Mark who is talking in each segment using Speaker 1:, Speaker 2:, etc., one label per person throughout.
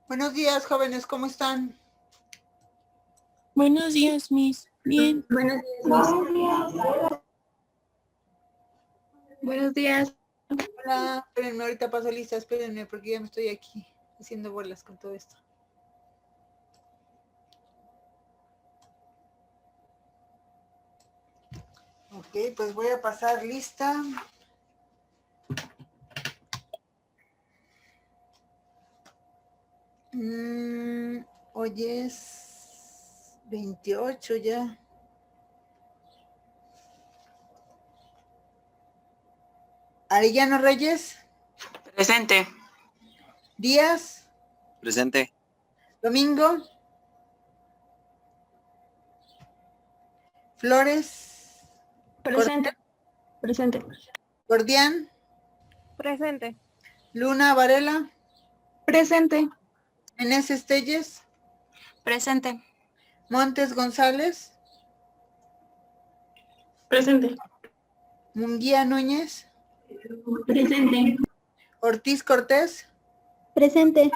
Speaker 1: Buenos días, jóvenes, ¿cómo están?
Speaker 2: Buenos días, Miss. Bien.
Speaker 3: Buenos días. Buenos días.
Speaker 1: Hola, espérenme, ahorita paso lista, espérenme porque ya me estoy aquí haciendo bolas con todo esto. Ok, pues voy a pasar lista. Hoy es 28 ya. Arellano Reyes.
Speaker 4: Presente.
Speaker 1: Díaz.
Speaker 5: Presente.
Speaker 1: Domingo. Flores.
Speaker 3: Presente. Presente.
Speaker 1: Gordián.
Speaker 3: Presente.
Speaker 1: Luna Varela.
Speaker 3: Presente.
Speaker 1: Inés Estelles.
Speaker 4: Presente.
Speaker 1: Montes González.
Speaker 3: Presente.
Speaker 1: Munguía Núñez.
Speaker 3: Presente.
Speaker 1: Ortiz Cortés.
Speaker 3: Presente.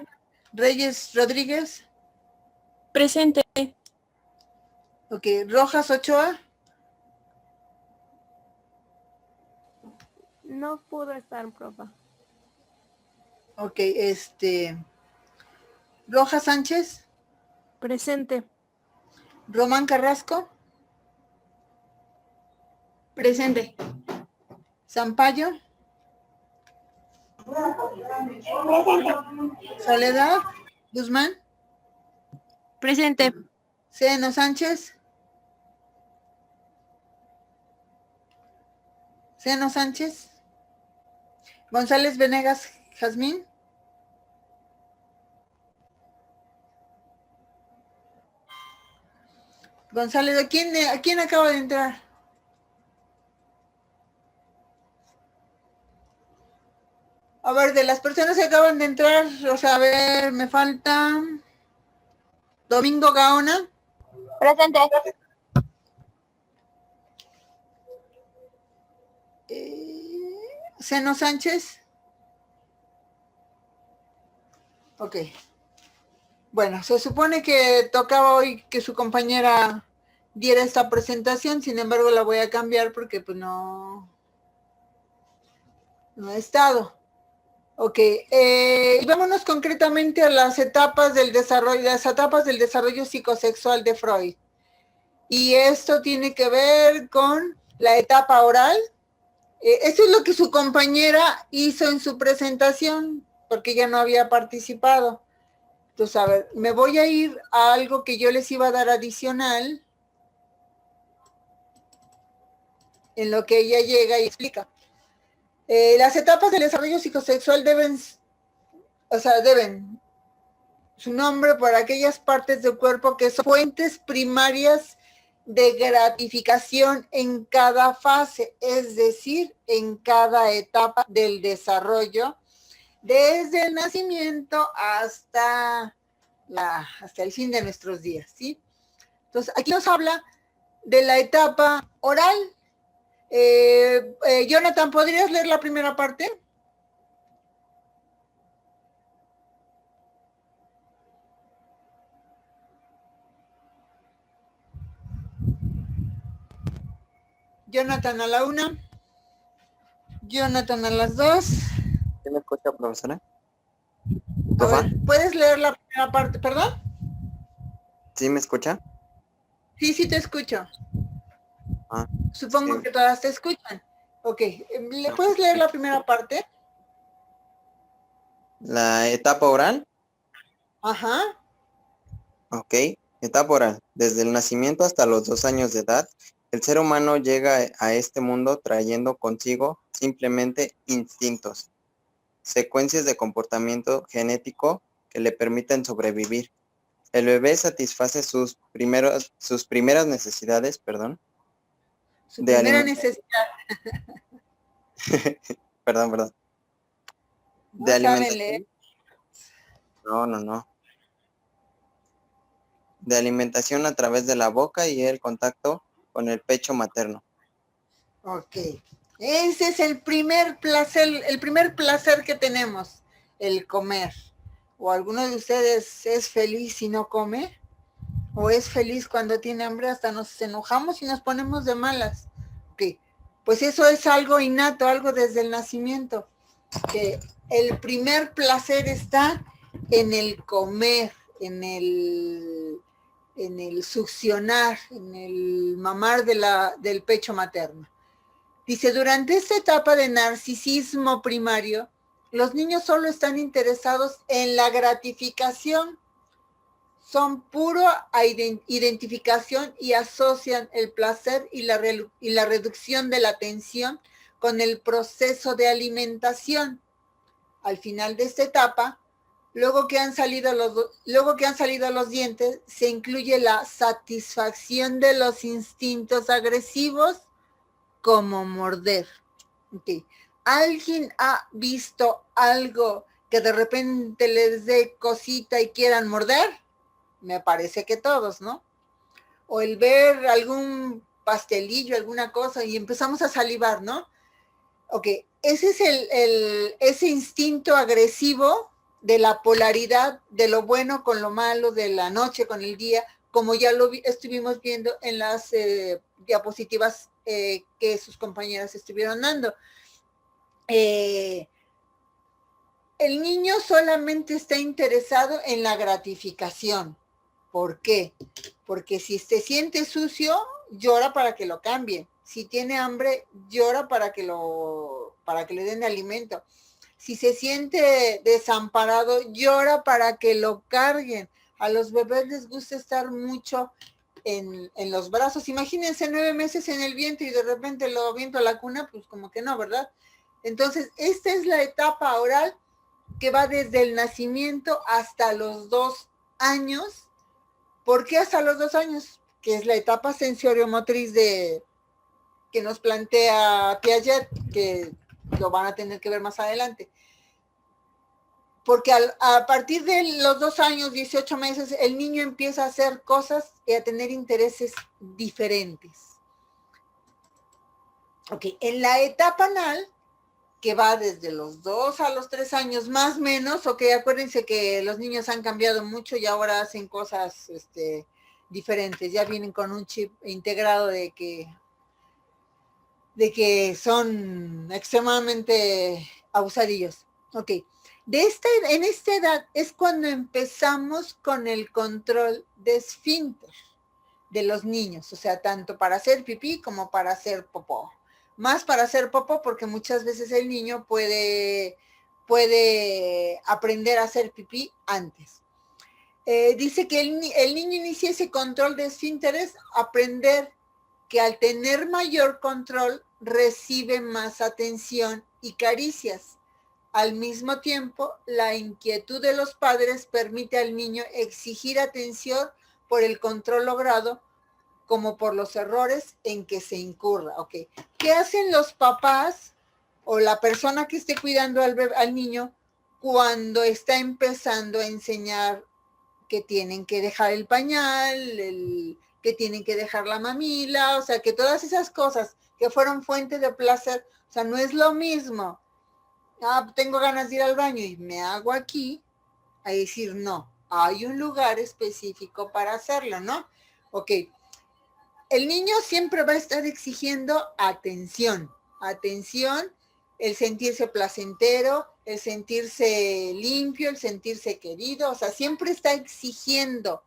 Speaker 1: Reyes Rodríguez.
Speaker 2: Presente.
Speaker 1: Ok, Rojas Ochoa.
Speaker 3: No pudo estar, profa.
Speaker 1: Ok, Rojas Sánchez.
Speaker 3: Presente.
Speaker 1: Román Carrasco.
Speaker 3: Presente.
Speaker 1: Zampayo. Soledad Guzmán.
Speaker 3: Presente.
Speaker 1: Ceno Sánchez. Ceno Sánchez. González Venegas Jazmín. González, ¿a quién acaba de entrar? A ver, de las personas que acaban de entrar, o sea, a ver, me falta Domingo Gaona.
Speaker 3: Presente.
Speaker 1: Ceno Sánchez. Ok. Bueno, se supone que tocaba hoy que su compañera diera esta presentación, sin embargo la voy a cambiar porque pues no he estado. Ok, y vámonos concretamente a las etapas del desarrollo psicosexual de Freud. Y esto tiene que ver con la etapa oral. Eso es lo que su compañera hizo en su presentación, porque ella no había participado. Entonces, a ver, me voy a ir a algo que yo les iba a dar adicional, en lo que ella llega y explica. Las etapas del desarrollo psicosexual deben su nombre por aquellas partes del cuerpo que son fuentes primarias de gratificación en cada fase, es decir, en cada etapa del desarrollo, desde el nacimiento hasta el fin de nuestros días, ¿sí? Entonces, aquí nos habla de la etapa oral. Jonathan, ¿podrías leer la primera parte? Jonathan a la 1. Jonathan a las 2.
Speaker 5: ¿Sí me escucha, profesora?
Speaker 1: A ver, ¿puedes leer la primera parte, perdón?
Speaker 5: ¿Sí me escucha?
Speaker 1: Sí, te escucho. Supongo
Speaker 5: sí.
Speaker 1: que todas te escuchan. Ok, ¿le puedes leer la primera parte?
Speaker 5: La etapa oral.
Speaker 1: Ajá.
Speaker 5: Ok, etapa oral. Desde el nacimiento hasta los 2 años de edad, el ser humano llega a este mundo trayendo consigo simplemente instintos, secuencias de comportamiento genético que le permiten sobrevivir. El bebé satisface sus primeras necesidades,
Speaker 1: Su
Speaker 5: de
Speaker 1: primera
Speaker 5: alimentación.
Speaker 1: necesidad.
Speaker 5: Perdón.
Speaker 1: No saben leer.
Speaker 5: No. De alimentación a través de la boca y el contacto con el pecho materno.
Speaker 1: Ok. Ese es el primer placer que tenemos, el comer. ¿O alguno de ustedes es feliz si no come? ¿O es feliz cuando tiene hambre? Hasta nos enojamos y nos ponemos de malas. Ok, pues eso es algo innato, algo desde el nacimiento. Que el primer placer está en el comer, en el succionar, en el mamar del pecho materno. Dice, durante esta etapa de narcisismo primario, los niños solo están interesados en la gratificación, son puro identificación y asocian el placer y la reducción de la tensión con el proceso de alimentación. Al final de esta etapa, luego que han salido los dientes, se incluye la satisfacción de los instintos agresivos como morder. Okay. ¿Alguien ha visto algo que de repente les dé cosita y quieran morder? Me parece que todos, ¿no? O el ver algún pastelillo, alguna cosa y empezamos a salivar, ¿no? Ok, ese es ese instinto agresivo de la polaridad de lo bueno con lo malo, de la noche con el día, como ya lo estuvimos viendo en las diapositivas que sus compañeras estuvieron dando. El niño solamente está interesado en la gratificación. ¿Por qué? Porque si se siente sucio, llora para que lo cambien. Si tiene hambre, llora para que le den alimento. Si se siente desamparado, llora para que lo carguen. A los bebés les gusta estar mucho en los brazos. Imagínense 9 meses en el vientre y de repente lo aviento a la cuna, pues como que no, ¿verdad? Entonces, esta es la etapa oral que va desde el nacimiento hasta los 2 años. ¿Por qué hasta los 2 años? Que es la etapa sensoriomotriz que nos plantea Piaget, que lo van a tener que ver más adelante. Porque a partir de los 2 años, 18 meses, el niño empieza a hacer cosas y a tener intereses diferentes. Ok, en la etapa anal, que va desde los 2 a los 3 años, más o menos, ok, acuérdense que los niños han cambiado mucho y ahora hacen cosas diferentes, ya vienen con un chip integrado de que son extremadamente abusadillos. Ok, en esta edad es cuando empezamos con el control de esfínter de los niños, o sea, tanto para hacer pipí como para hacer popó. Más para hacer popó porque muchas veces el niño puede aprender a hacer pipí antes. Dice que el niño inicia ese control de esfínteres, aprender que al tener mayor control recibe más atención y caricias. Al mismo tiempo, la inquietud de los padres permite al niño exigir atención por el control logrado como por los errores en que se incurra. Okay. ¿Qué hacen los papás o la persona que esté cuidando al niño cuando está empezando a enseñar que tienen que dejar el pañal, que tienen que dejar la mamila, o sea, que todas esas cosas que fueron fuente de placer, o sea, no es lo mismo, tengo ganas de ir al baño y me hago aquí, a decir, no, hay un lugar específico para hacerlo, ¿no? Ok, el niño siempre va a estar exigiendo atención, el sentirse placentero, el sentirse limpio, el sentirse querido, o sea, siempre está exigiendo.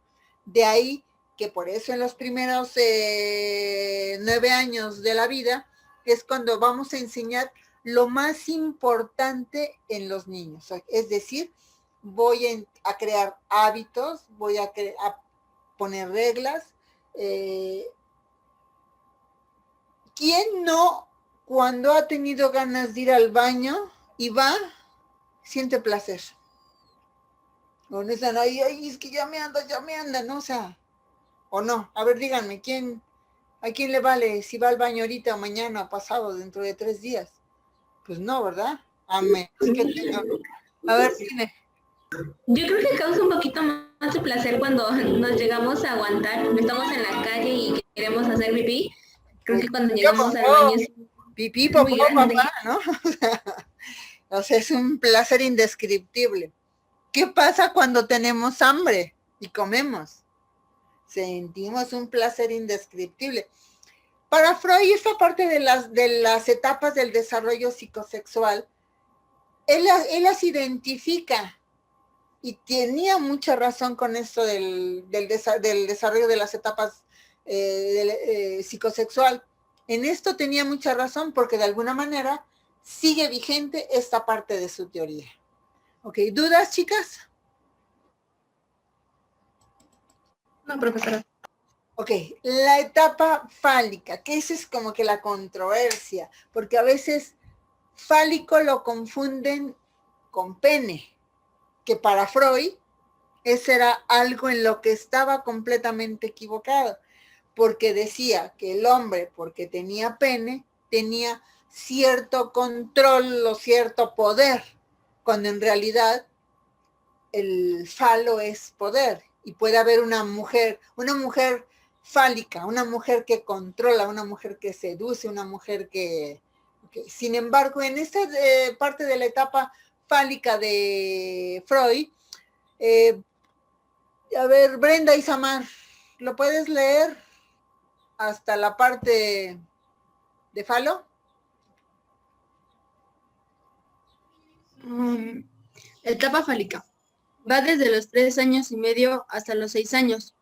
Speaker 1: De ahí que por eso en los primeros 9 años de la vida es cuando vamos a enseñar lo más importante en los niños. Es decir, voy a crear hábitos, voy a poner reglas. ¿Quién no, cuando ha tenido ganas de ir al baño y va, siente placer? O no están, ay, es que ya me anda, ¿no? O sea, o no. A ver, díganme, ¿a quién le vale si va al baño ahorita o mañana o pasado, dentro de 3 días? Pues no, ¿verdad? Amén. A ver, dime.
Speaker 6: Yo creo que causa un poquito más de placer cuando nos llegamos a aguantar, estamos en la calle y queremos hacer pipí. Creo que cuando llegamos al baño es
Speaker 1: pipí, popó, papá, ¿no? O sea, es un placer indescriptible. ¿Qué pasa cuando tenemos hambre y comemos? Sentimos un placer indescriptible. Para Freud, esta parte de las etapas del desarrollo psicosexual, él las identifica y tenía mucha razón con esto del desarrollo de las etapas psicosexual. En esto tenía mucha razón porque de alguna manera sigue vigente esta parte de su teoría. Ok, ¿dudas, chicas?
Speaker 3: No, profesora.
Speaker 1: Ok, la etapa fálica, que esa es como que la controversia, porque a veces fálico lo confunden con pene, que para Freud ese era algo en lo que estaba completamente equivocado, porque decía que el hombre, porque tenía pene, tenía cierto control o cierto poder, cuando en realidad el falo es poder, y puede haber una mujer fálica, una mujer que controla, una mujer que seduce, una mujer que... Sin embargo, en esta parte de la etapa fálica de Freud, a ver, Brenda y Samar, ¿lo puedes leer hasta la parte de falo?
Speaker 3: Etapa fálica. Va desde los 3 años y medio hasta los 6 años.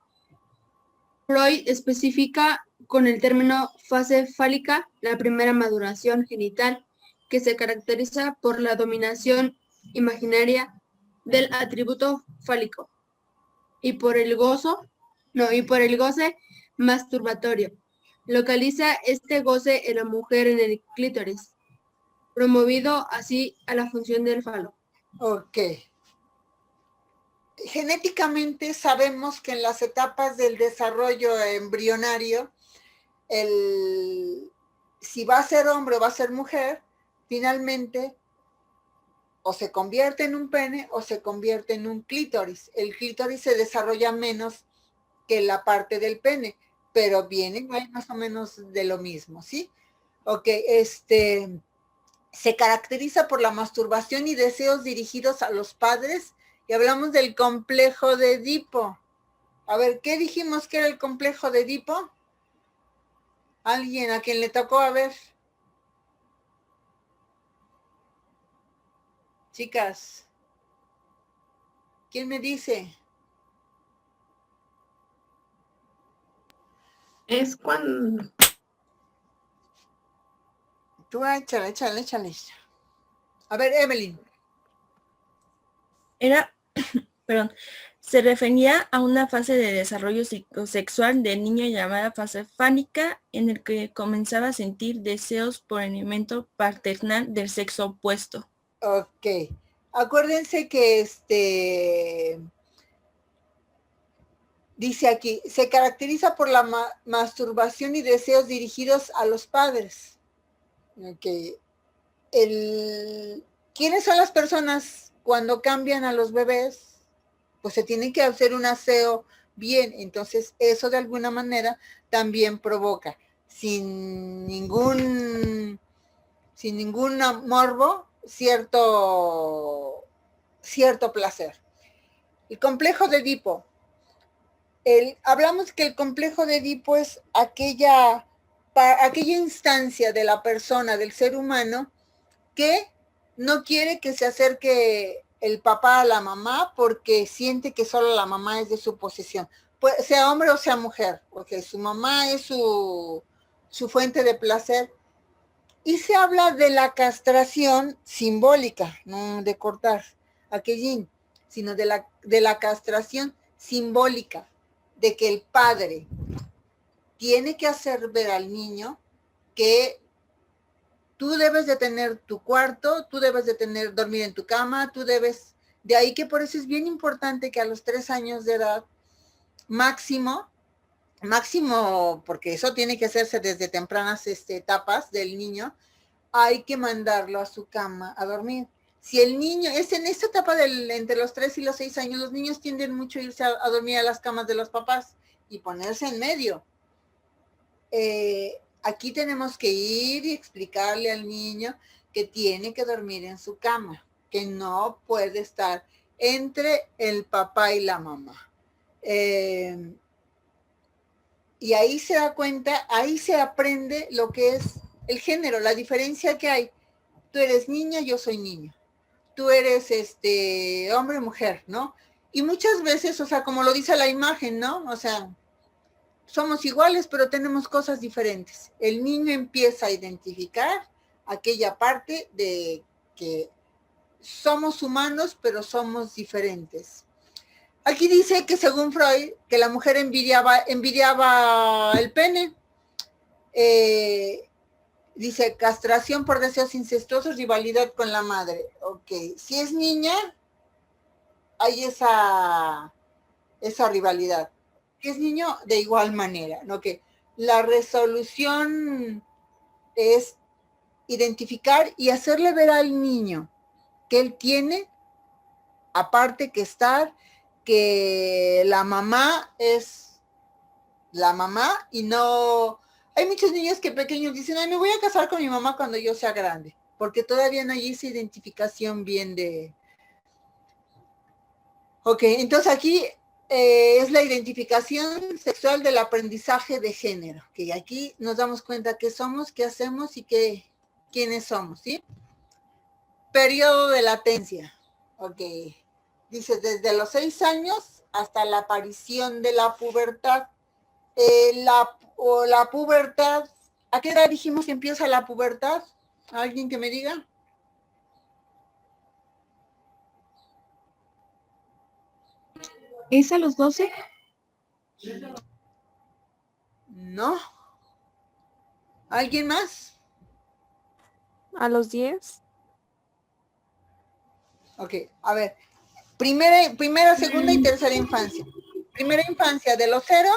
Speaker 3: Freud especifica con el término fase fálica la primera maduración genital, que se caracteriza por la dominación imaginaria del atributo fálico y por el goce masturbatorio. Localiza este goce en la mujer en el clítoris, promovido así a la función del falo.
Speaker 1: Ok. Genéticamente sabemos que en las etapas del desarrollo embrionario, si va a ser hombre o va a ser mujer, finalmente o se convierte en un pene o se convierte en un clítoris. El clítoris se desarrolla menos que la parte del pene, pero viene más o menos de lo mismo, ¿sí? Ok, se caracteriza por la masturbación y deseos dirigidos a los padres, y hablamos del complejo de Edipo. A ver, ¿qué dijimos que era el complejo de Edipo? ¿Alguien a quien le tocó? A ver. Chicas, ¿quién me dice?
Speaker 3: Es cuando...
Speaker 1: Tú échale. A ver, Evelyn.
Speaker 2: Era, perdón, se refería a una fase de desarrollo psicosexual del niño llamada fase fálica, en el que comenzaba a sentir deseos por el elemento paternal del sexo opuesto.
Speaker 1: Ok. Acuérdense que dice aquí, se caracteriza por la masturbación y deseos dirigidos a los padres. Ok. ¿Quiénes son las personas cuando cambian a los bebés? Pues se tiene que hacer un aseo bien. Entonces, eso de alguna manera también provoca, sin ningún morbo, cierto placer. El complejo de Edipo. Hablamos que el complejo de Edipo es aquella instancia de la persona, del ser humano, que no quiere que se acerque el papá a la mamá porque siente que solo la mamá es de su posesión, pues, sea hombre o sea mujer, porque su mamá es su fuente de placer. Y se habla de la castración simbólica, no de cortar aquellín, sino de la castración simbólica, de que el padre tiene que hacer ver al niño que tú debes de tener tu cuarto, tú debes de dormir en tu cama, de ahí que por eso es bien importante que a los 3 años de edad, máximo, porque eso tiene que hacerse desde tempranas etapas del niño, hay que mandarlo a su cama a dormir. Si el niño, es en esta etapa entre los 3 y los 6 años, los niños tienden mucho a irse a dormir a las camas de los papás y ponerse en medio. Aquí tenemos que ir y explicarle al niño que tiene que dormir en su cama, que no puede estar entre el papá y la mamá. Y ahí se da cuenta, ahí se aprende lo que es el género, la diferencia que hay. Tú eres niña, yo soy niño. Tú eres hombre, mujer, ¿no? Y muchas veces, o sea, como lo dice la imagen, ¿no? O sea, somos iguales, pero tenemos cosas diferentes. El niño empieza a identificar aquella parte de que somos humanos, pero somos diferentes. Aquí dice que según Freud, que la mujer envidiaba el pene. Dice, castración por deseos incestuosos, rivalidad con la madre. Ok, si es niña, hay esa rivalidad. Si es niño, de igual manera, ¿no? Que la resolución es identificar y hacerle ver al niño que él tiene, aparte que la mamá es la mamá y no... Hay muchos niños que pequeños dicen, ay, me voy a casar con mi mamá cuando yo sea grande, porque todavía no hay esa identificación bien de... Ok, entonces aquí es la identificación sexual del aprendizaje de género, que aquí nos damos cuenta qué somos, qué hacemos y quiénes somos, ¿sí? Periodo de latencia, ok. Dice, desde los 6 años hasta la aparición de la pubertad. La pubertad, ¿a qué edad dijimos que empieza la pubertad? ¿Alguien que me diga?
Speaker 3: ¿Es a los 12?
Speaker 1: No. ¿Alguien más?
Speaker 7: ¿A los 10?
Speaker 1: Ok, a ver. Primera, segunda y tercera infancia. Primera infancia de los 0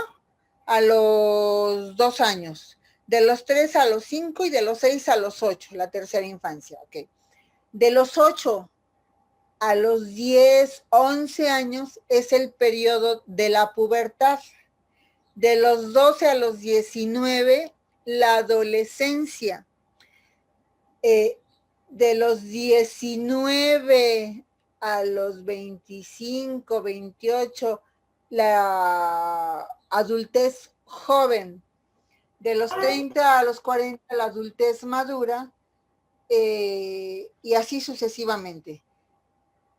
Speaker 1: a los 2 años. De los 3 a los 5 y de los 6 a los 8, la tercera infancia, ok. De los 8 a los 10, 11 años es el periodo de la pubertad. De los 12 a los 19, la adolescencia. De los 19 a los 25, 28, la adultez joven. De los 30 a los 40, la adultez madura, y así sucesivamente.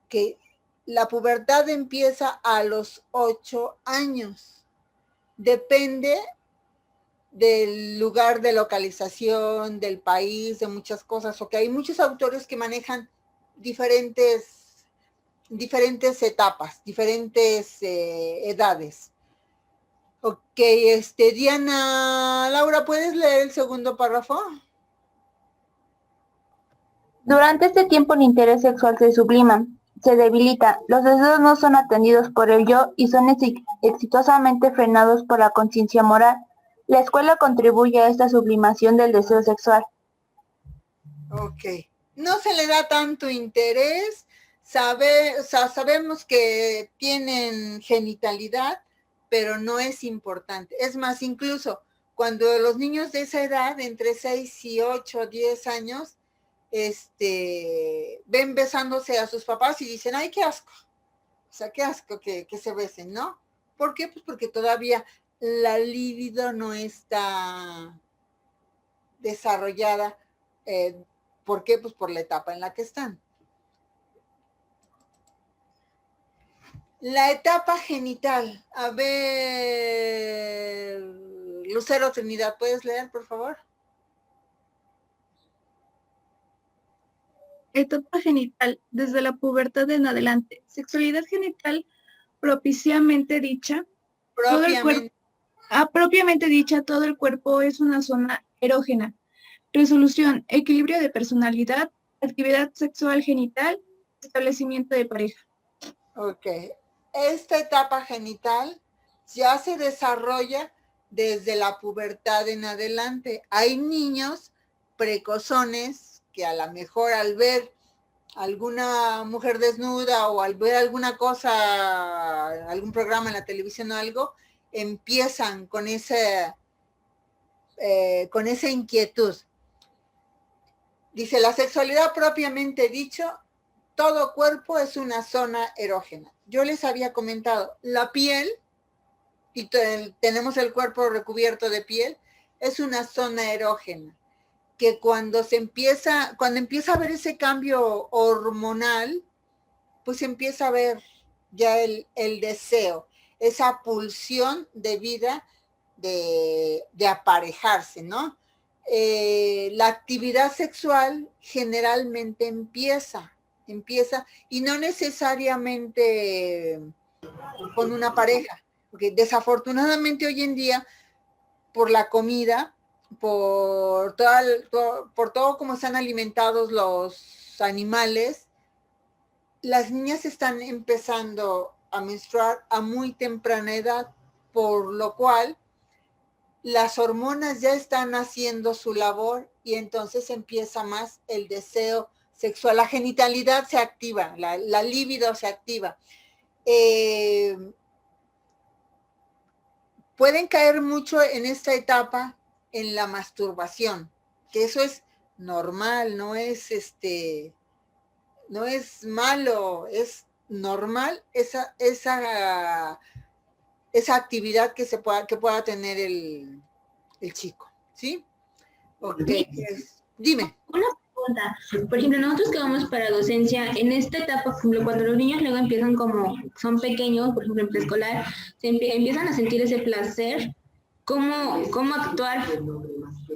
Speaker 1: Que la pubertad empieza a los 8 años. Depende del lugar de localización, del país, de muchas cosas, porque hay muchos autores que manejan diferentes etapas, diferentes edades. Ok, Diana, Laura, ¿puedes leer el segundo párrafo?
Speaker 8: Durante este tiempo el interés sexual se sublima, se debilita, los deseos no son atendidos por el yo y son exitosamente frenados por la conciencia moral. La escuela contribuye a esta sublimación del deseo sexual.
Speaker 1: Ok, no se le da tanto interés, sabemos que tienen genitalidad, pero no es importante. Es más, incluso cuando los niños de esa edad, entre 6 y 8, 10 años, ven besándose a sus papás y dicen, ay, qué asco. O sea, qué asco que se besen, ¿no? ¿Por qué? Pues porque todavía la libido no está desarrollada. ¿Por qué? Pues por la etapa en la que están. La etapa genital. A ver, Lucero Trinidad, ¿puedes leer, por favor?
Speaker 3: Etapa genital, desde la pubertad en adelante. Sexualidad genital propiamente dicha. Propiamente dicha, todo el cuerpo es una zona erógena. Resolución, equilibrio de personalidad, actividad sexual genital, establecimiento de pareja.
Speaker 1: Ok. Esta etapa genital ya se desarrolla desde la pubertad en adelante. Hay niños precozones que a lo mejor al ver alguna mujer desnuda o al ver alguna cosa, algún programa en la televisión o algo, empiezan con esa inquietud. Dice, la sexualidad propiamente dicho, todo cuerpo es una zona erógena. Yo les había comentado, la piel, y tenemos el cuerpo recubierto de piel, es una zona erógena, que cuando empieza a ver ese cambio hormonal, pues empieza a ver ya el deseo, esa pulsión de vida de aparejarse, ¿no? La actividad sexual generalmente empieza y no necesariamente con una pareja, porque desafortunadamente hoy en día, por la comida, por todo como están alimentados los animales, las niñas están empezando a menstruar a muy temprana edad, por lo cual las hormonas ya están haciendo su labor y entonces empieza más el deseo sexual. La genitalidad se activa, la libido se activa. Pueden caer mucho en esta etapa en la masturbación, que eso es normal, no es malo, es normal esa actividad que pueda tener el chico, ¿sí? Ok, dime.
Speaker 6: Una pregunta, por ejemplo, nosotros que vamos para docencia, en esta etapa, por ejemplo, cuando los niños luego empiezan como, son pequeños, por ejemplo, en preescolar, empiezan a sentir ese placer, ¿cómo actuar?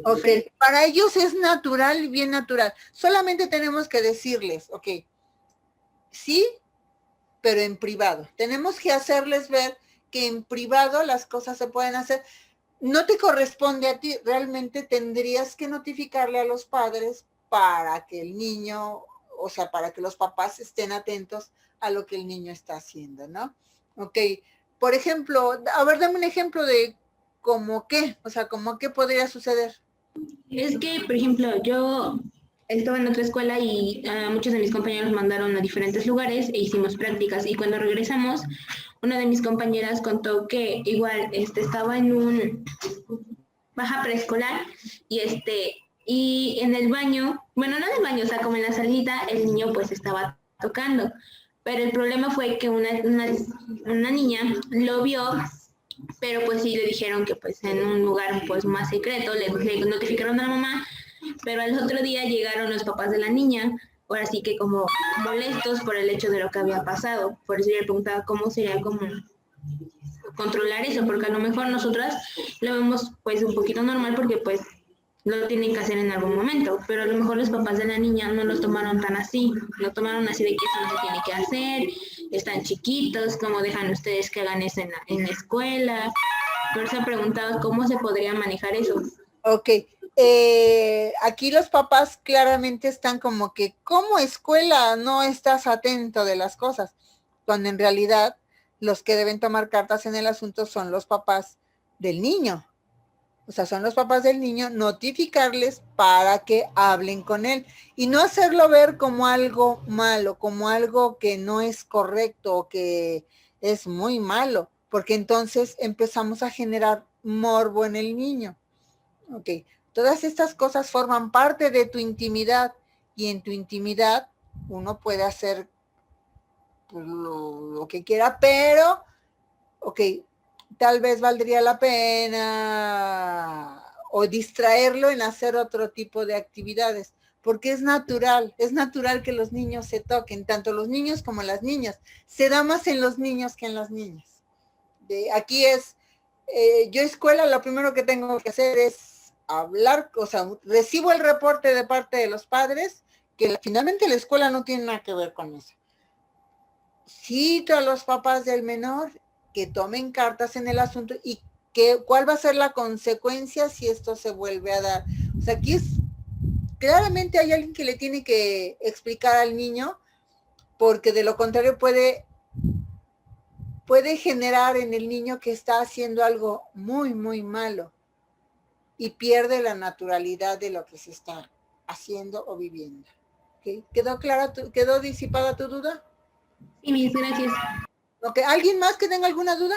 Speaker 1: Ok, para ellos es natural, bien natural. Solamente tenemos que decirles, ok, sí, pero en privado. Tenemos que hacerles ver que en privado las cosas se pueden hacer. No te corresponde a ti, realmente tendrías que notificarle a los padres para que el niño, o sea, para que los papás estén atentos a lo que el niño está haciendo, ¿no? Ok, por ejemplo, a ver, dame un ejemplo de cómo qué, o sea, cómo qué podría suceder.
Speaker 6: Es que, por ejemplo, yo estaba en otra escuela y muchos de mis compañeros mandaron a diferentes lugares e hicimos prácticas. Y cuando regresamos, una de mis compañeras contó que igual estaba en un baja preescolar y en el baño, bueno, no en el baño, o sea, como en la salita, el niño pues estaba tocando. Pero el problema fue que una niña lo vio, pero pues sí le dijeron que pues en un lugar pues más secreto, le notificaron a la mamá, pero al otro día llegaron los papás de la niña, ahora sí que como molestos por el hecho de lo que había pasado. Por eso yo le preguntaba cómo sería como controlar eso, porque a lo mejor nosotras lo vemos pues un poquito normal porque pues lo tienen que hacer en algún momento, pero a lo mejor los papás de la niña no lo tomaron tan así, lo tomaron así de que eso no se tiene que hacer, están chiquitos, ¿cómo dejan ustedes que hagan eso en la escuela? Por eso preguntaba cómo se podría manejar eso.
Speaker 1: Ok, aquí los papás claramente están como que, ¿cómo escuela no estás atento de las cosas? Cuando en realidad los que deben tomar cartas en el asunto son los papás del niño. O sea, son los papás del niño, notificarles para que hablen con él y no hacerlo ver como algo malo, como algo que no es correcto o que es muy malo, porque entonces empezamos a generar morbo en el niño. Ok, todas estas cosas forman parte de tu intimidad y en tu intimidad uno puede hacer pues, lo que quiera, pero, ok, tal vez valdría la pena o distraerlo en hacer otro tipo de actividades, porque es natural que los niños se toquen, tanto los niños como las niñas. Se da más en los niños que en las niñas. Aquí es, yo escuela, lo primero que tengo que hacer es hablar, o sea, recibo el reporte de parte de los padres, que finalmente la escuela no tiene nada que ver con eso. Cito a los papás del menor que tomen cartas en el asunto y cuál va a ser la consecuencia si esto se vuelve a dar. O sea, aquí claramente hay alguien que le tiene que explicar al niño, porque de lo contrario puede generar en el niño que está haciendo algo muy, muy malo y pierde la naturalidad de lo que se está haciendo o viviendo. ¿Okay? ¿Quedó clara, quedó disipada tu duda?
Speaker 6: Sí, mis gracias.
Speaker 1: Okay. ¿Alguien más que tenga alguna duda?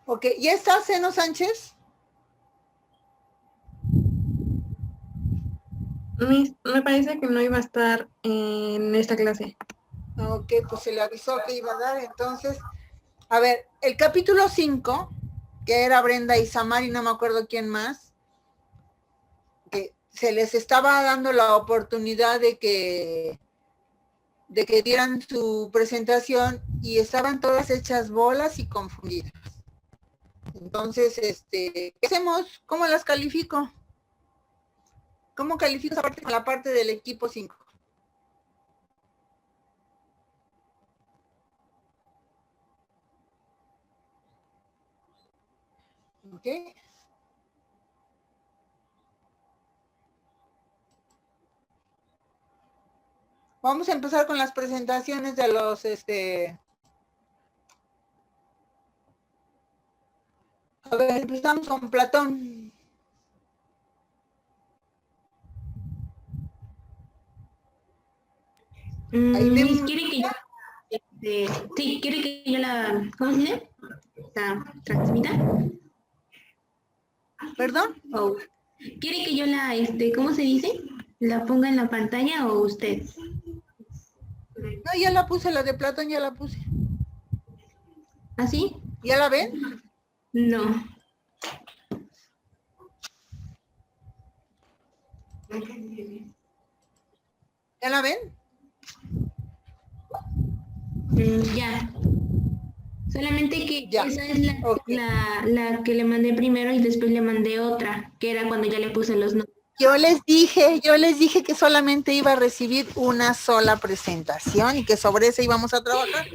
Speaker 1: Ok, ¿ya está Seno Sánchez?
Speaker 7: Me parece que no iba a estar en esta clase.
Speaker 1: Ok, pues se le avisó que iba a dar, entonces, a ver, el capítulo 5, que era Brenda y Samar y no me acuerdo quién más, que se les estaba dando la oportunidad de que dieran su presentación y estaban todas hechas bolas y confundidas. Entonces, ¿qué hacemos? ¿Cómo las califico? ¿Cómo califico esa parte con la parte del equipo 5? ¿Ok? Vamos a empezar con las presentaciones de los, A ver, empezamos con Platón.
Speaker 6: Miss, ¿quiere que yo, sí, quiere que yo la, ¿cómo se dice? ¿La transmita?
Speaker 1: ¿Perdón?
Speaker 6: ¿O quiere que yo la, ¿cómo se dice? ¿La ponga en la pantalla o usted?
Speaker 1: No, ya la puse, la de Platón ya la puse.
Speaker 6: ¿Así?
Speaker 1: ¿Ya la ven?
Speaker 6: No.
Speaker 1: ¿Ya la ven?
Speaker 6: Ya. Solamente que
Speaker 1: Ya.
Speaker 6: esa es la que le mandé primero y después le mandé otra, que era cuando ya le puse los nombres.
Speaker 1: Yo les dije que solamente iba a recibir una sola presentación y que sobre esa íbamos a trabajar,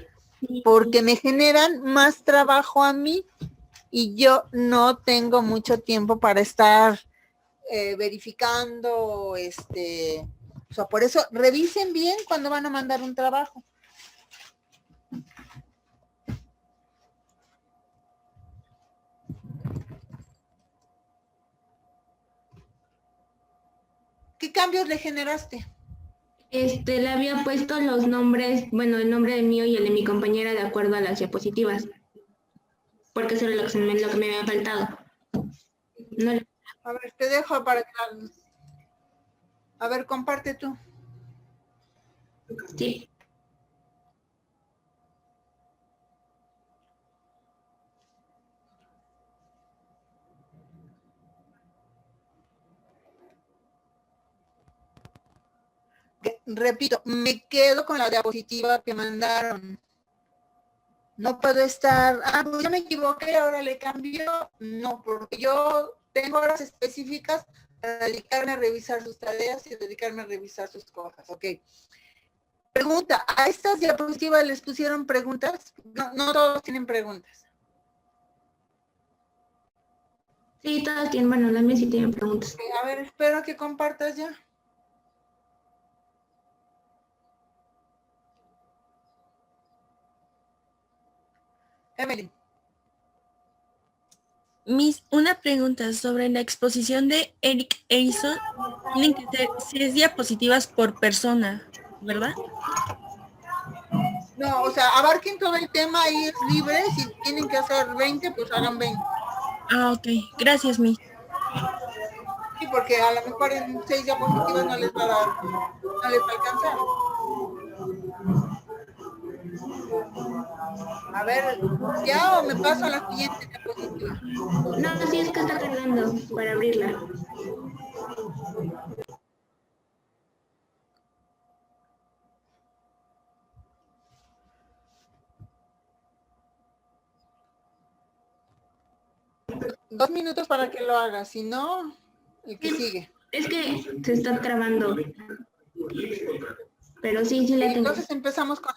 Speaker 1: porque me generan más trabajo a mí y yo no tengo mucho tiempo para estar verificando, o sea, por eso revisen bien cuando van a mandar un trabajo. ¿Qué cambios le generaste?
Speaker 6: Le había puesto los nombres, bueno, el nombre del mío y el de mi compañera de acuerdo a las diapositivas. Porque eso era lo que me había faltado. No le-
Speaker 1: A ver, te dejo para que a ver, comparte tú.
Speaker 6: Sí.
Speaker 1: Repito, me quedo con la diapositiva que mandaron. No puedo estar, pues yo me equivoqué, ahora le cambio. No, porque yo tengo horas específicas para dedicarme a revisar sus tareas y dedicarme a revisar sus cosas. Ok. Pregunta, ¿a estas diapositivas les pusieron preguntas? No, no todos tienen preguntas.
Speaker 6: Sí, todas tienen, bueno, las mías sí tienen preguntas.
Speaker 1: A ver, espero que compartas ya. Evelyn.
Speaker 2: Miss, una pregunta sobre la exposición de Eric Edison. Tienen que ser 6 diapositivas por persona, ¿verdad?
Speaker 1: No, o sea, abarquen todo el tema, ahí es libre. Si tienen que hacer 20, pues hagan 20.
Speaker 2: Ah, ok. Gracias, Miss.
Speaker 1: Sí, porque a lo mejor en 6 diapositivas no les va a dar, no les va a alcanzar. A ver, ¿ya o me paso a la siguiente diapositiva?
Speaker 6: No, sí es que está cargando para abrirla.
Speaker 1: Dos minutos para que lo haga, si no, el que sigue.
Speaker 6: Es que se está trabando. Pero sí, sí la tengo.
Speaker 1: Entonces empezamos con...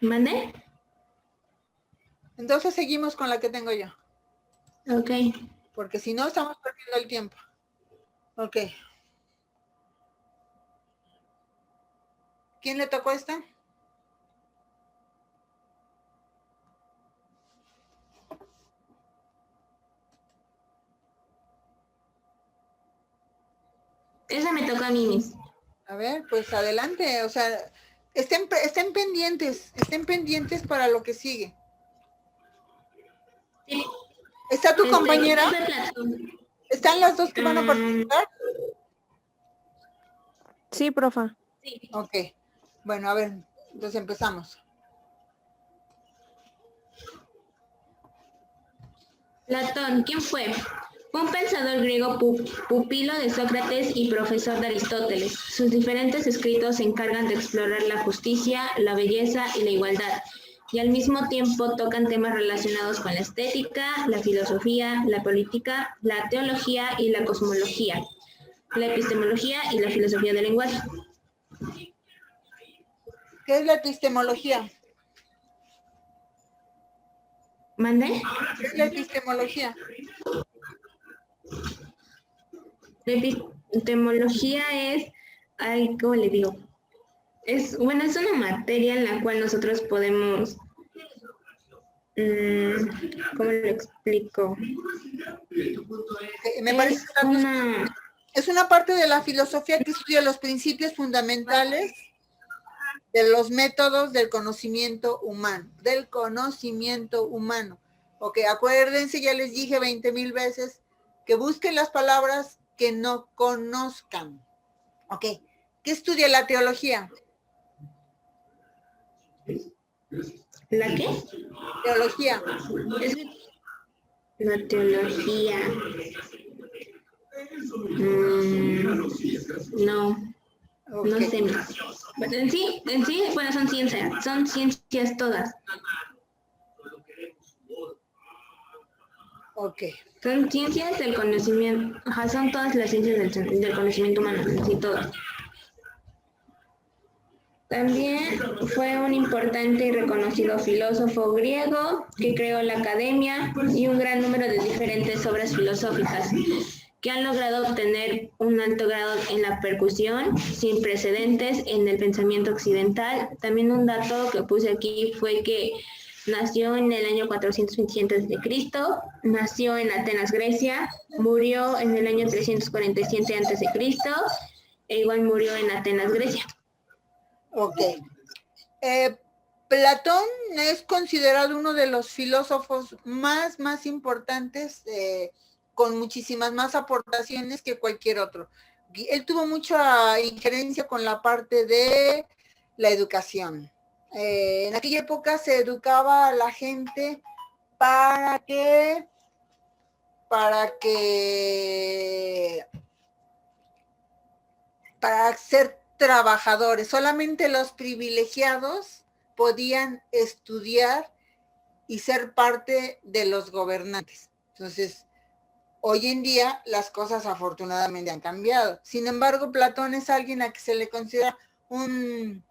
Speaker 6: ¿Mande?
Speaker 1: Entonces seguimos con la que tengo yo.
Speaker 6: Ok.
Speaker 1: Porque si no, estamos perdiendo el tiempo. Ok. ¿Quién le tocó esta?
Speaker 6: Esa me toca a mí, Miss.
Speaker 1: A ver, pues adelante. O sea, estén pendientes para lo que sigue.
Speaker 6: Sí.
Speaker 1: ¿Está tu compañera?
Speaker 6: es de Platón.
Speaker 1: ¿Están las dos que van a participar?
Speaker 7: Sí, profa.
Speaker 1: Ok. Bueno, a ver, entonces empezamos.
Speaker 6: Platón, ¿quién fue? Fue un pensador griego pupilo de Sócrates y profesor de Aristóteles. Sus diferentes escritos se encargan de explorar la justicia, la belleza y la igualdad, y al mismo tiempo tocan temas relacionados con la estética, la filosofía, la política, la teología y la cosmología, la epistemología y la filosofía del lenguaje.
Speaker 1: ¿Qué es la epistemología?
Speaker 6: ¿Mande?
Speaker 1: ¿Qué es la epistemología?
Speaker 6: La epistemología es, ay, ¿cómo le digo? Es una materia en la cual nosotros podemos, ¿cómo lo explico?
Speaker 1: Me parece es una parte de la filosofía que estudia los principios fundamentales de los métodos del conocimiento humano, Ok, acuérdense, ya les dije 20,000 veces que busquen las palabras que no conozcan. Ok, ¿qué estudia la teología?
Speaker 6: ¿La qué?
Speaker 1: Teología.
Speaker 6: La teología. No,
Speaker 1: Okay.
Speaker 6: no sé. Bueno, en sí, bueno, son ciencias todas.
Speaker 1: Ok.
Speaker 6: Son ciencias del conocimiento, son todas las ciencias del conocimiento humano, sí, todas. También fue un importante y reconocido filósofo griego que creó la academia y un gran número de diferentes obras filosóficas que han logrado obtener un alto grado en la percusión sin precedentes en el pensamiento occidental. También un dato que puse aquí fue que nació en el año 427 a.C., nació en Atenas, Grecia, murió en el año 347 a.C., e igual murió en Atenas, Grecia.
Speaker 1: Ok. Platón es considerado uno de los filósofos más importantes, con muchísimas más aportaciones que cualquier otro. Él tuvo mucha injerencia con la parte de la educación. En aquella época se educaba a la gente para ser trabajadores. Solamente los privilegiados podían estudiar y ser parte de los gobernantes. Entonces, hoy en día las cosas afortunadamente han cambiado. Sin embargo, Platón es alguien a que se le considera un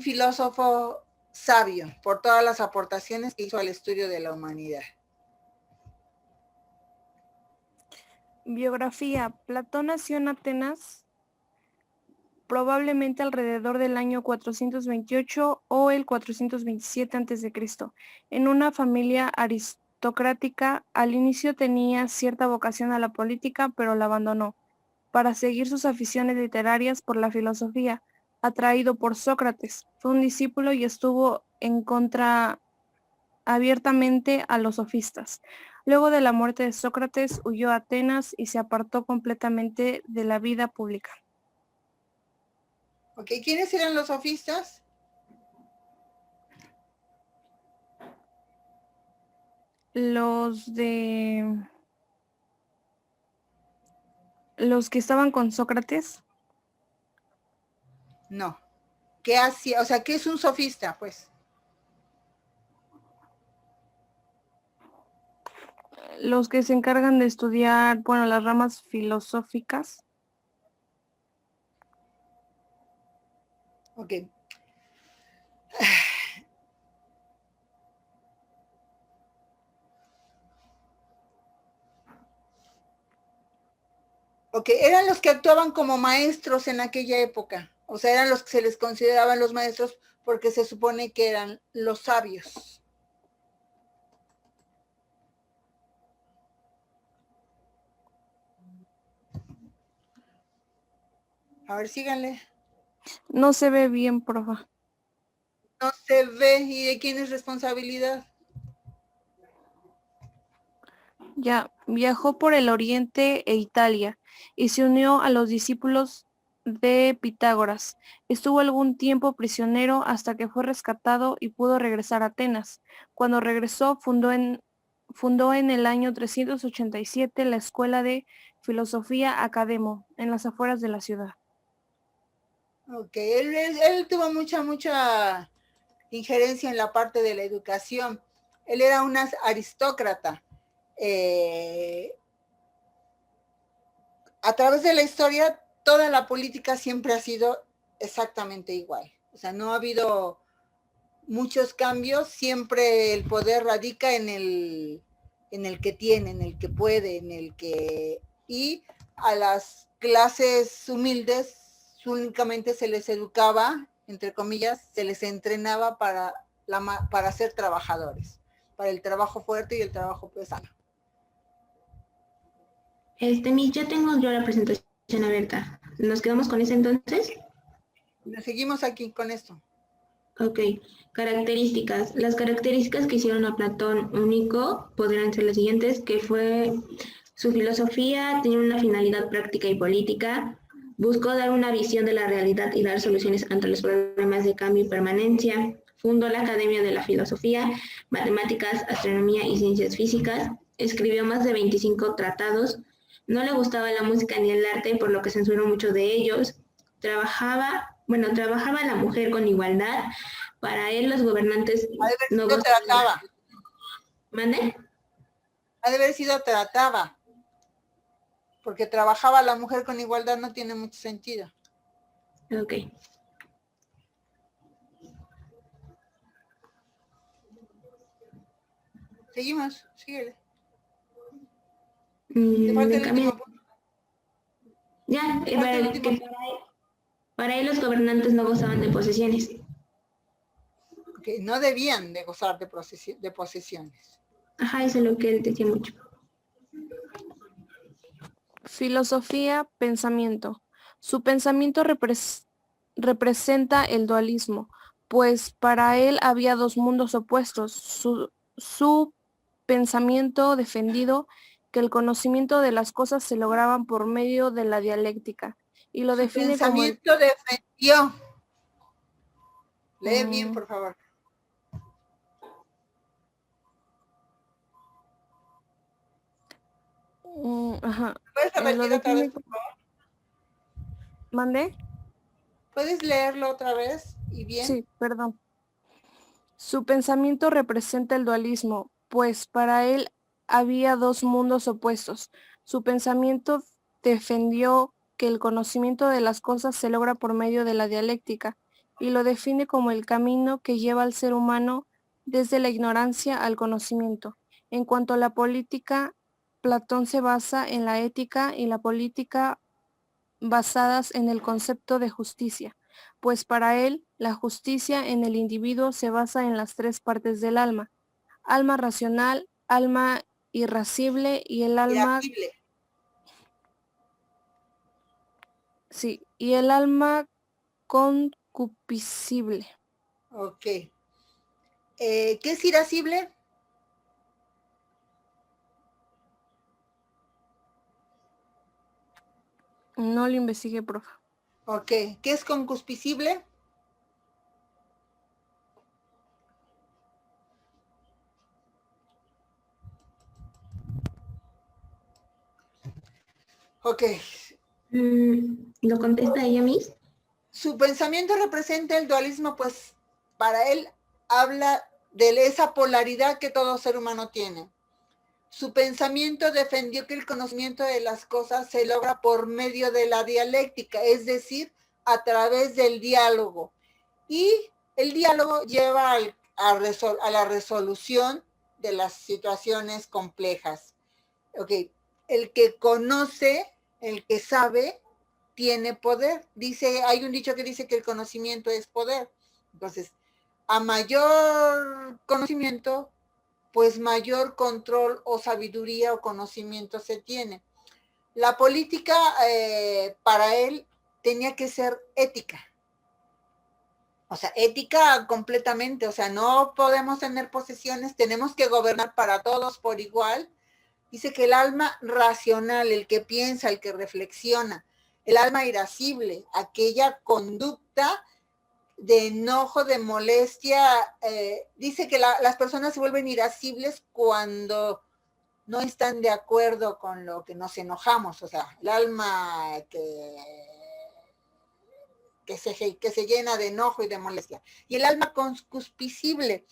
Speaker 1: filósofo sabio por todas las aportaciones que hizo al estudio de la humanidad.
Speaker 7: Biografía. Platón nació en Atenas probablemente alrededor del año 428 o el 427 a.C., en una familia aristocrática. Al inicio tenía cierta vocación a la política, pero la abandonó para seguir sus aficiones literarias por la filosofía, atraído por Sócrates. Fue un discípulo y estuvo en contra abiertamente a los sofistas. Luego de la muerte de Sócrates, huyó a Atenas y se apartó completamente de la vida pública.
Speaker 1: Ok, ¿quiénes eran los sofistas?
Speaker 7: Los que estaban con Sócrates.
Speaker 1: No. ¿Qué hacía? O sea, ¿qué es un sofista? Pues.
Speaker 7: Los que se encargan de estudiar, bueno, las ramas filosóficas.
Speaker 1: Ok. Ok, eran los que actuaban como maestros en aquella época. O sea, eran los que se les consideraban los maestros porque se supone que eran los sabios. A ver, síganle.
Speaker 7: No se ve bien, profa.
Speaker 1: No se ve. ¿Y de quién es responsabilidad?
Speaker 7: Ya, viajó por el Oriente e Italia y se unió a los discípulos de Pitágoras. Estuvo algún tiempo prisionero hasta que fue rescatado y pudo regresar a Atenas. Cuando regresó, fundó en el año 387 la Escuela de Filosofía Academo, en las afueras de la ciudad.
Speaker 1: Ok, él tuvo mucha injerencia en la parte de la educación. Él era un aristócrata. A través de la historia, toda la política siempre ha sido exactamente igual. O sea, no ha habido muchos cambios, siempre el poder radica en el que tiene, en el que puede, y a las clases humildes únicamente se les educaba, entre comillas, se les entrenaba para ser trabajadores, para el trabajo fuerte y el trabajo pesado.
Speaker 6: Miss, ya tengo yo la presentación abierta. ¿Nos quedamos con ese entonces?
Speaker 1: Seguimos aquí con esto.
Speaker 6: Ok, características. Las características que hicieron a Platón único podrían ser las siguientes, que fue su filosofía, tenía una finalidad práctica y política, buscó dar una visión de la realidad y dar soluciones ante los problemas de cambio y permanencia, fundó la Academia de la Filosofía, Matemáticas, Astronomía y Ciencias Físicas, escribió más de 25 tratados, no le gustaba la música ni el arte, por lo que censuró muchos de ellos, trabajaba a la mujer con igualdad. Para él los gobernantes
Speaker 1: no trataba.
Speaker 6: ¿Mande?
Speaker 1: Ha de haber sido trataba. Porque trabajaba a la mujer con igualdad no tiene mucho sentido.
Speaker 6: Ok.
Speaker 1: Seguimos, síguele.
Speaker 6: Ya, para él los gobernantes no gozaban de posesiones.
Speaker 1: Okay, no debían de gozar de posesiones.
Speaker 6: Ajá, eso es lo que él decía mucho.
Speaker 7: Filosofía, pensamiento. Su pensamiento representa el dualismo, pues para él había dos mundos opuestos. Su pensamiento defendido que el conocimiento de las cosas se lograban por medio de la dialéctica y lo define como el
Speaker 1: pensamiento defendió. Lee bien, por favor.
Speaker 7: Ajá.
Speaker 1: ¿Puedes repetir otra vez, por favor?
Speaker 7: ¿Mandé?
Speaker 1: ¿Puedes leerlo otra vez y bien?
Speaker 7: Sí, perdón. Su pensamiento representa el dualismo, pues para él había dos mundos opuestos. Su pensamiento defendió que el conocimiento de las cosas se logra por medio de la dialéctica y lo define como el camino que lleva al ser humano desde la ignorancia al conocimiento. En cuanto a la política, Platón se basa en la ética y la política basadas en el concepto de justicia, pues para él la justicia en el individuo se basa en las tres partes del alma: alma racional, alma irascible y el alma...
Speaker 1: Irascible.
Speaker 7: Sí, y el alma concupiscible.
Speaker 1: Ok. ¿Qué es irascible?
Speaker 7: No lo investigué, profe.
Speaker 1: Ok. ¿Qué es concupiscible? Ok.
Speaker 6: ¿Lo contesta ella, Miss?
Speaker 1: Su pensamiento representa el dualismo, pues para él habla de esa polaridad que todo ser humano tiene. Su pensamiento defendió que el conocimiento de las cosas se logra por medio de la dialéctica, es decir, a través del diálogo. Y el diálogo lleva a la resolución de las situaciones complejas. Ok, el que conoce, el que sabe, tiene poder. Hay un dicho que dice que el conocimiento es poder. Entonces, a mayor conocimiento, pues mayor control o sabiduría o conocimiento se tiene. La política para él tenía que ser ética. O sea, ética completamente. O sea, no podemos tener posesiones, tenemos que gobernar para todos por igual. Dice que el alma racional, el que piensa, el que reflexiona, El alma irascible, aquella conducta de enojo, de molestia. Dice que las personas se vuelven irascibles cuando no están de acuerdo con lo que nos enojamos. O sea, el alma que se llena de enojo y de molestia. Y el alma concupiscible.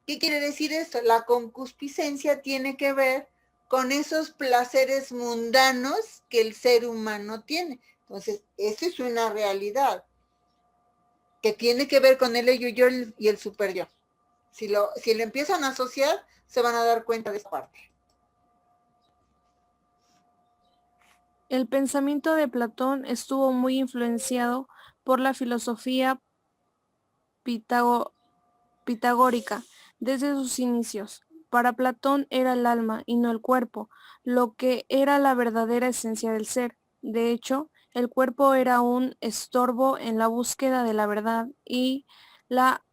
Speaker 1: ¿Qué quiere decir esto? La concupiscencia tiene que ver con esos placeres mundanos que el ser humano tiene. Entonces, eso es una realidad que tiene que ver con el yo y el super yo. Si lo empiezan a asociar, se van a dar cuenta de esa parte.
Speaker 7: El pensamiento de Platón estuvo muy influenciado por la filosofía pitagórica desde sus inicios. Para Platón era el alma y no el cuerpo, lo que era la verdadera esencia del ser. De hecho, el cuerpo era un estorbo en la búsqueda de la verdad y la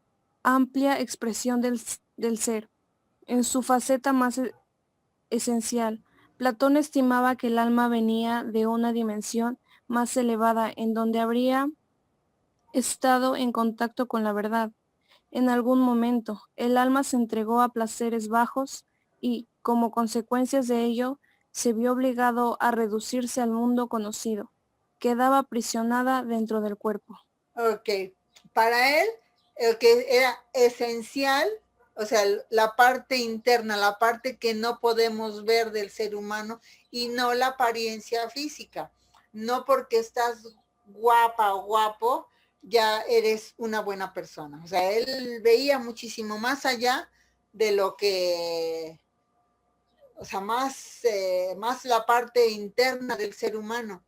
Speaker 7: amplia expresión del ser, en su faceta más esencial. Platón estimaba que el alma venía de una dimensión más elevada en donde habría estado en contacto con la verdad. En algún momento, el alma se entregó a placeres bajos y, como consecuencias de ello, se vio obligado a reducirse al mundo conocido. Quedaba aprisionada dentro del cuerpo.
Speaker 1: Ok. Para él, el que era esencial, o sea, la parte interna, la parte que no podemos ver del ser humano y no la apariencia física. No porque estás guapa o guapo, ya eres una buena persona. O sea, él veía muchísimo más allá de lo que, o sea, más la parte interna del ser humano,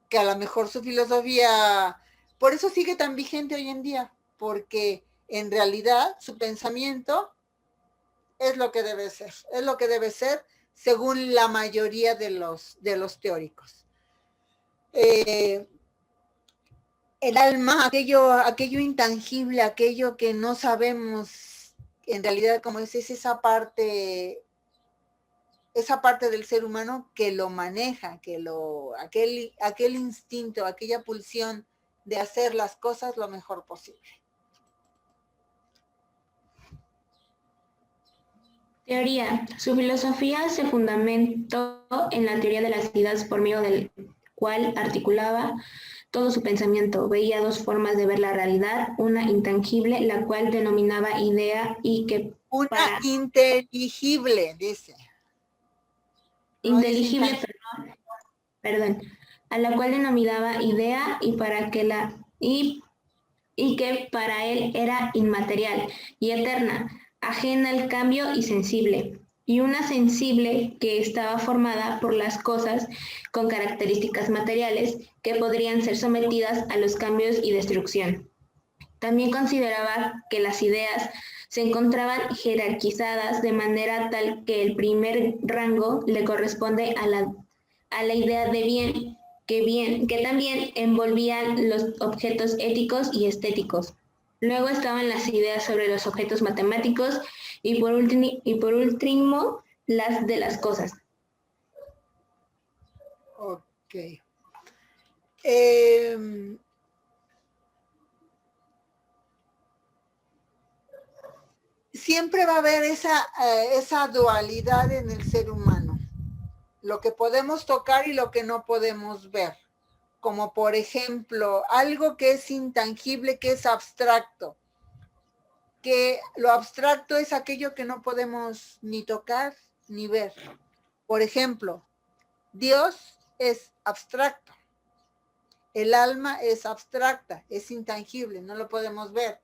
Speaker 1: que a lo mejor su filosofía, por eso sigue tan vigente hoy en día, porque en realidad su pensamiento es lo que debe ser según la mayoría de los teóricos. El alma, aquello intangible, aquello que no sabemos en realidad cómo es esa parte del ser humano que lo maneja, aquel instinto, aquella pulsión de hacer las cosas lo mejor posible.
Speaker 6: Teoría. Su filosofía se fundamentó en la teoría de las ideas por medio del cual articulaba todo su pensamiento. Veía dos formas de ver la realidad, una intangible, la cual denominaba idea y que...
Speaker 1: Inteligible, dice.
Speaker 6: Inteligible, perdón, a la cual denominaba idea y que para él era inmaterial y eterna, ajena al cambio y sensible, y una sensible que estaba formada por las cosas con características materiales que podrían ser sometidas a los cambios y destrucción. También consideraba que las ideas se encontraban jerarquizadas de manera tal que el primer rango le corresponde a la idea de bien, que también envolvían los objetos éticos y estéticos. Luego estaban las ideas sobre los objetos matemáticos y por último las de las cosas.
Speaker 1: Ok. Siempre va a haber esa dualidad en el ser humano. Lo que podemos tocar y lo que no podemos ver. Como por ejemplo, algo que es intangible, que es abstracto. Que lo abstracto es aquello que no podemos ni tocar ni ver. Por ejemplo, Dios es abstracto. El alma es abstracta, es intangible, no lo podemos ver.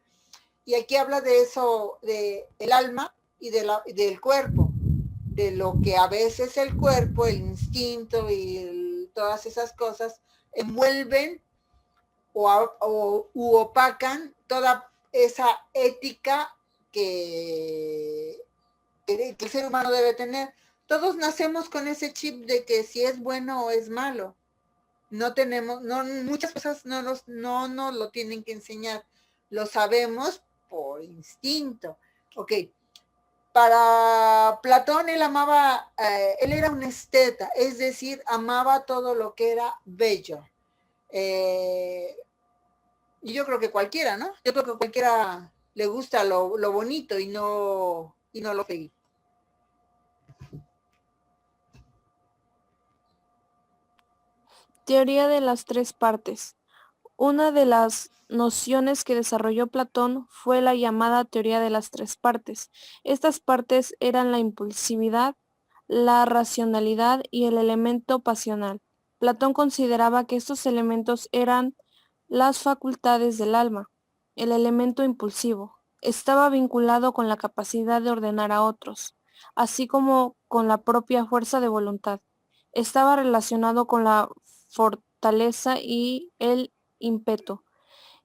Speaker 1: Y aquí habla de eso, del alma y del cuerpo. De lo que a veces el cuerpo, el instinto y todas esas cosas envuelven u opacan toda esa ética que el ser humano debe tener. Todos nacemos con ese chip de que si es bueno o es malo. Muchas cosas no nos lo tienen que enseñar. Lo sabemos por instinto. Ok. Para Platón, él era un esteta, es decir, amaba todo lo que era bello. Y yo creo que cualquiera, ¿no? Yo creo que cualquiera le gusta lo bonito y no lo feo.
Speaker 7: Teoría de las tres partes. Una de las nociones que desarrolló Platón fue la llamada teoría de las tres partes. Estas partes eran la impulsividad, la racionalidad y el elemento pasional. Platón consideraba que estos elementos eran las facultades del alma. El elemento impulsivo estaba vinculado con la capacidad de ordenar a otros, así como con la propia fuerza de voluntad. Estaba relacionado con la fortaleza y el ímpetu,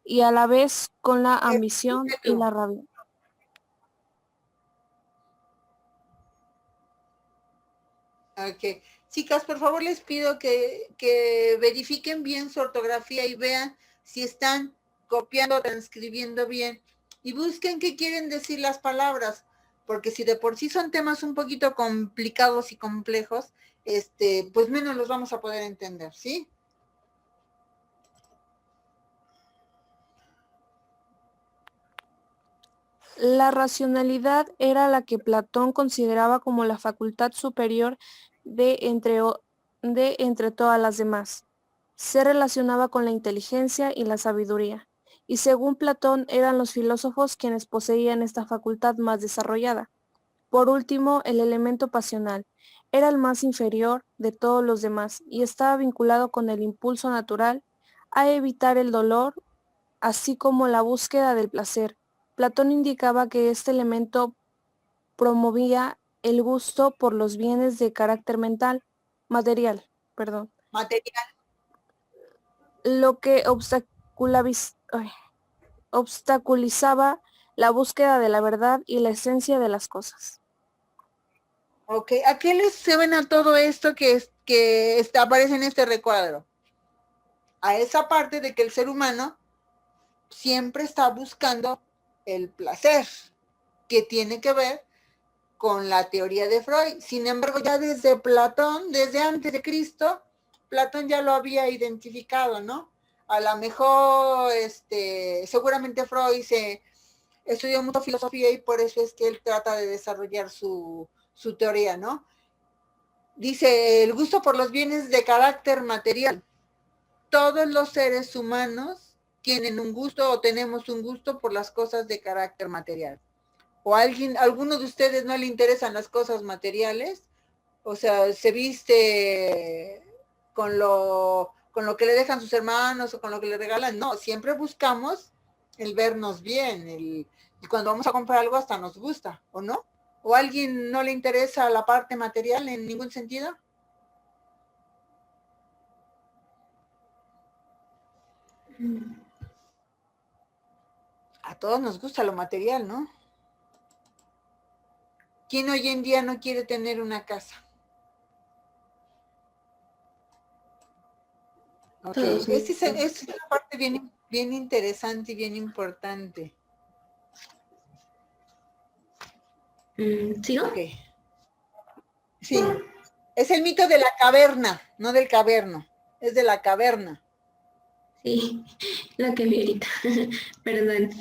Speaker 7: y a la vez con la ambición y la rabia.
Speaker 1: Ok. Chicas, por favor les pido que verifiquen bien su ortografía y vean si están copiando o transcribiendo bien. Y busquen qué quieren decir las palabras, porque si de por sí son temas un poquito complicados y complejos, pues menos los vamos a poder entender, ¿sí?
Speaker 7: La racionalidad era la que Platón consideraba como la facultad superior de entre todas las demás. Se relacionaba con la inteligencia y la sabiduría, y según Platón eran los filósofos quienes poseían esta facultad más desarrollada. Por último, el elemento pasional era el más inferior de todos los demás y estaba vinculado con el impulso natural a evitar el dolor, así como la búsqueda del placer. Platón indicaba que este elemento promovía el gusto por los bienes de carácter material,
Speaker 1: Material.
Speaker 7: lo que obstaculizaba la búsqueda de la verdad y la esencia de las cosas.
Speaker 1: Ok, ¿a qué les suena a todo esto que aparece en este recuadro? A esa parte de que el ser humano siempre está buscando el placer, que tiene que ver con la teoría de Freud. Sin embargo, ya desde Platón, desde antes de Cristo, Platón ya lo había identificado, ¿no? A lo mejor, seguramente Freud estudió mucho filosofía y por eso es que él trata de desarrollar su teoría, ¿no? Dice, el gusto por los bienes de carácter material. Todos los seres humanos tienen un gusto o tenemos un gusto por las cosas de carácter material. ¿O alguno de ustedes no le interesan las cosas materiales? O sea, se viste con lo que le dejan sus hermanos o con lo que le regalan. No, siempre buscamos el vernos bien. Y cuando vamos a comprar algo hasta nos gusta, ¿o no? ¿O a alguien no le interesa la parte material en ningún sentido? A todos nos gusta lo material, ¿no? ¿Quién hoy en día no quiere tener una casa? Okay. Esta es una parte bien interesante y bien importante.
Speaker 6: ¿Sigo?
Speaker 1: Okay. Sí. Es el mito de la caverna, no del caverno. Es de la caverna.
Speaker 6: Sí, lo que vi ahorita. Perdón.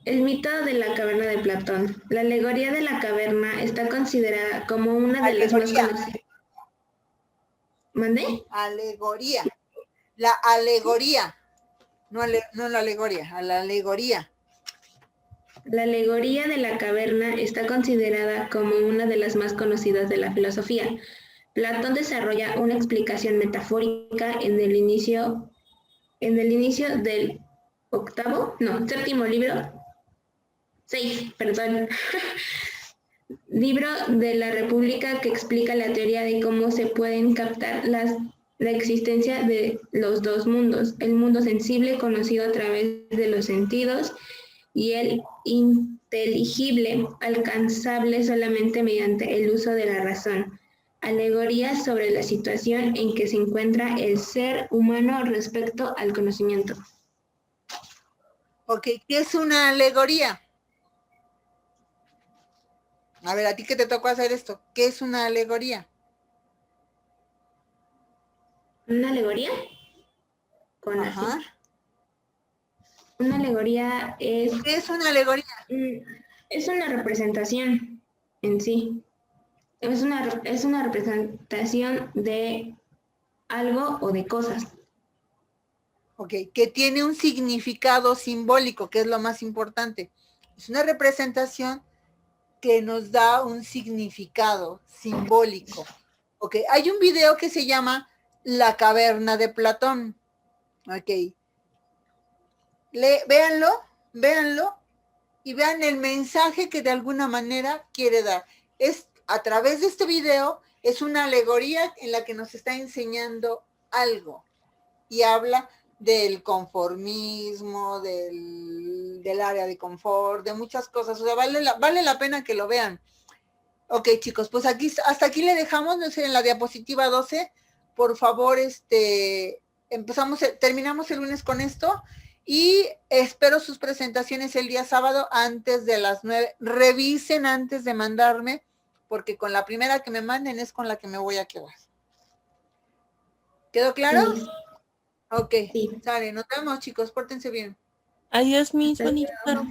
Speaker 6: El mito de la caverna de Platón. La alegoría de la caverna está considerada como una de las más conocidas. ¿Mandé?
Speaker 1: Alegoría. La alegoría. No la alegoría, a la alegoría.
Speaker 6: La alegoría de la caverna está considerada como una de las más conocidas de la filosofía. Platón desarrolla una explicación metafórica en el inicio del séptimo libro. 6, perdón. Libro de la República que explica la teoría de cómo se pueden captar la existencia de los dos mundos, el mundo sensible conocido a través de los sentidos y el inteligible alcanzable solamente mediante el uso de la razón. Alegorías sobre la situación en que se encuentra el ser humano respecto al conocimiento.
Speaker 1: Ok, ¿qué es una alegoría? A ver, a ti que te tocó hacer esto, ¿qué es una alegoría?
Speaker 6: ¿Una alegoría? con la
Speaker 1: Ajá.
Speaker 6: ciencia. Una alegoría es,
Speaker 1: ¿Qué es una alegoría?
Speaker 6: es una representación en sí. Es una representación de algo o de cosas.
Speaker 1: Ok, que tiene un significado simbólico, que es lo más importante. Es una representación que nos da un significado simbólico. Ok, hay un video que se llama La caverna de Platón. Ok. Véanlo y vean el mensaje que de alguna manera quiere dar. Es a través de este video, es una alegoría en la que nos está enseñando algo y habla del conformismo, del área de confort, de muchas cosas. O sea, vale la pena que lo vean. Ok, chicos, pues hasta aquí le dejamos, no sé, en la diapositiva 12. Por favor, terminamos el lunes con esto y espero sus presentaciones el día sábado antes de las 9. Revisen antes de mandarme, porque con la primera que me manden es con la que me voy a quedar. ¿Quedó claro?
Speaker 6: Sí.
Speaker 1: Ok,
Speaker 6: Sí.
Speaker 1: sale, nos vemos, chicos, pórtense bien.
Speaker 2: Adiós, mis
Speaker 6: Hasta
Speaker 2: bonitos.
Speaker 6: luego.